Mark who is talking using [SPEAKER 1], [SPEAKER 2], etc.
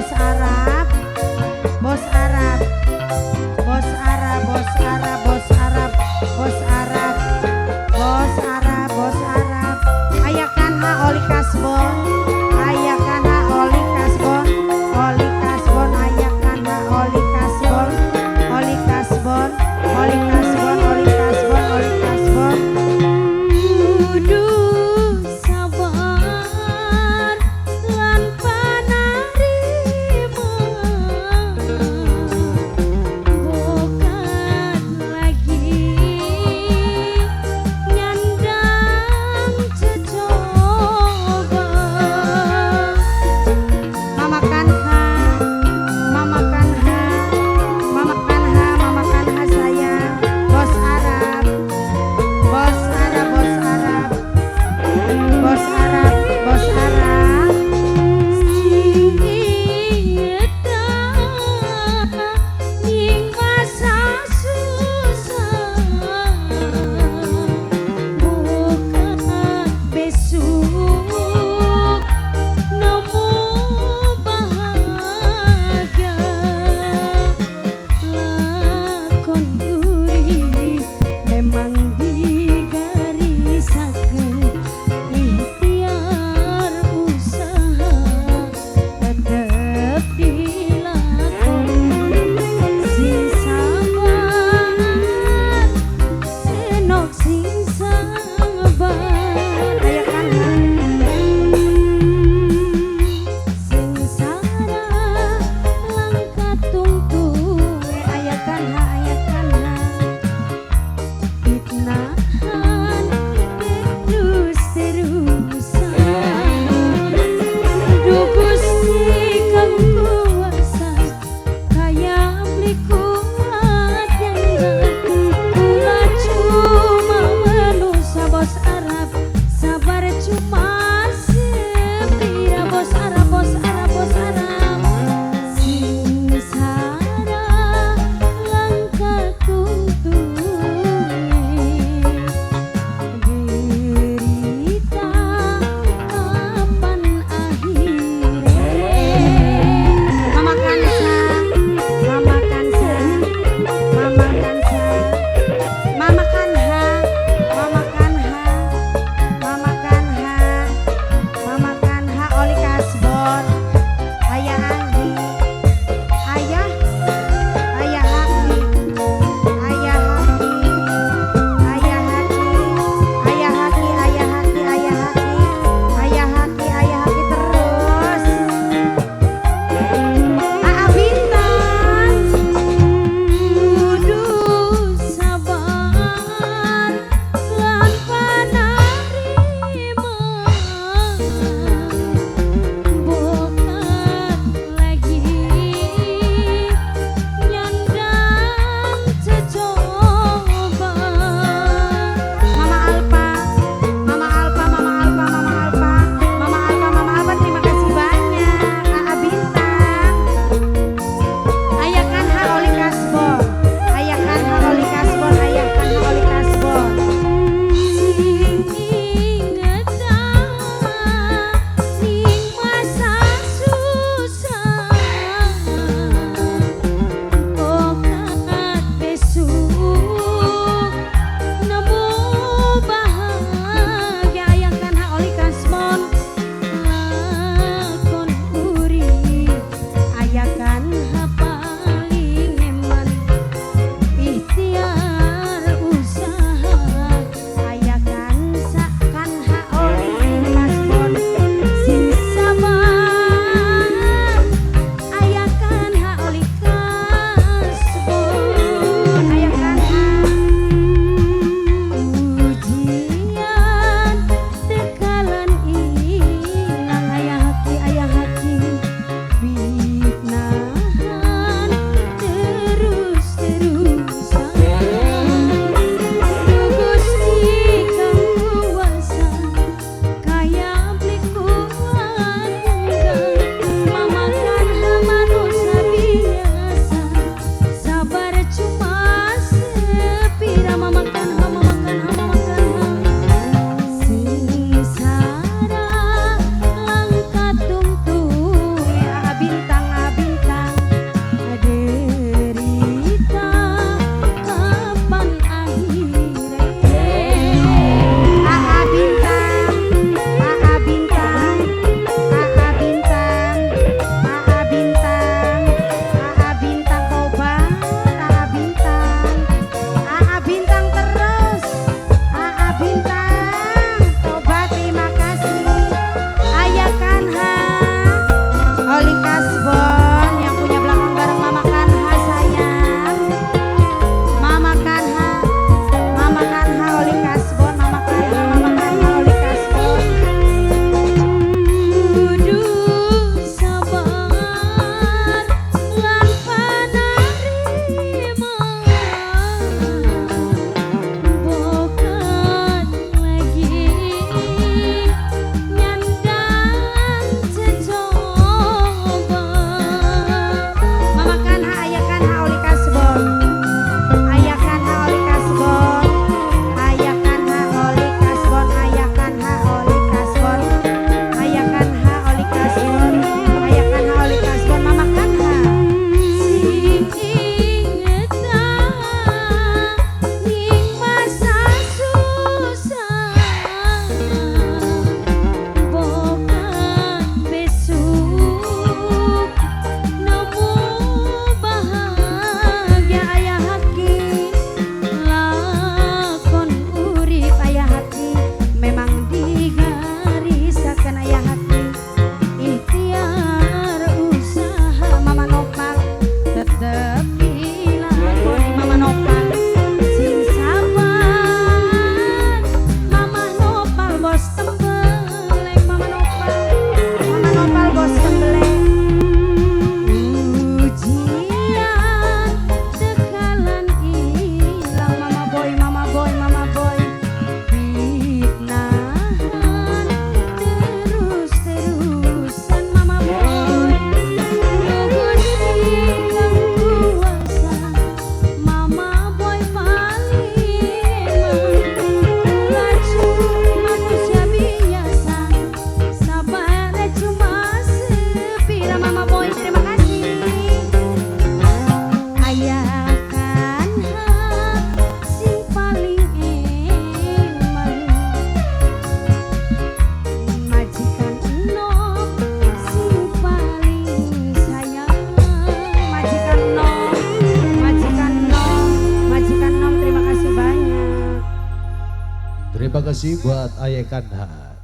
[SPEAKER 1] bos Arab, bos Arab, bos Arab, bos Arab, bos Arab, bos Arab, bos Arab, bos Arab. Ayakan ha oli kasbon, ayakan ha oli kasbon, oli kasbon, ayakan ha oli kasbon, oli kasbon, oli kasbon, oli kasbon, oli kasbon.
[SPEAKER 2] Kudu sabar lan panarima, bukan lagi nyandang cocoba.
[SPEAKER 1] Mamakan ha, mamakan ha, mamakan ha, mamakan ha sayang. Bos Arab, bos Arab, bos Arab, bos Arab, bos Arab.
[SPEAKER 2] Kita ning masa susah, bukan besok nemu bahagia. Lakon urip memang digarisakeun, ikhtiar usaha tetep dilakon. Sing sabar, senok sing sabar.
[SPEAKER 1] Ayakan ha,
[SPEAKER 2] Sing sarah langkah tungtung,
[SPEAKER 1] ayakan ha, ayakan ha.
[SPEAKER 2] fitnahan terus-terusan. Duh Gusti kanggo
[SPEAKER 3] eksklusif buat Ayah Kanda.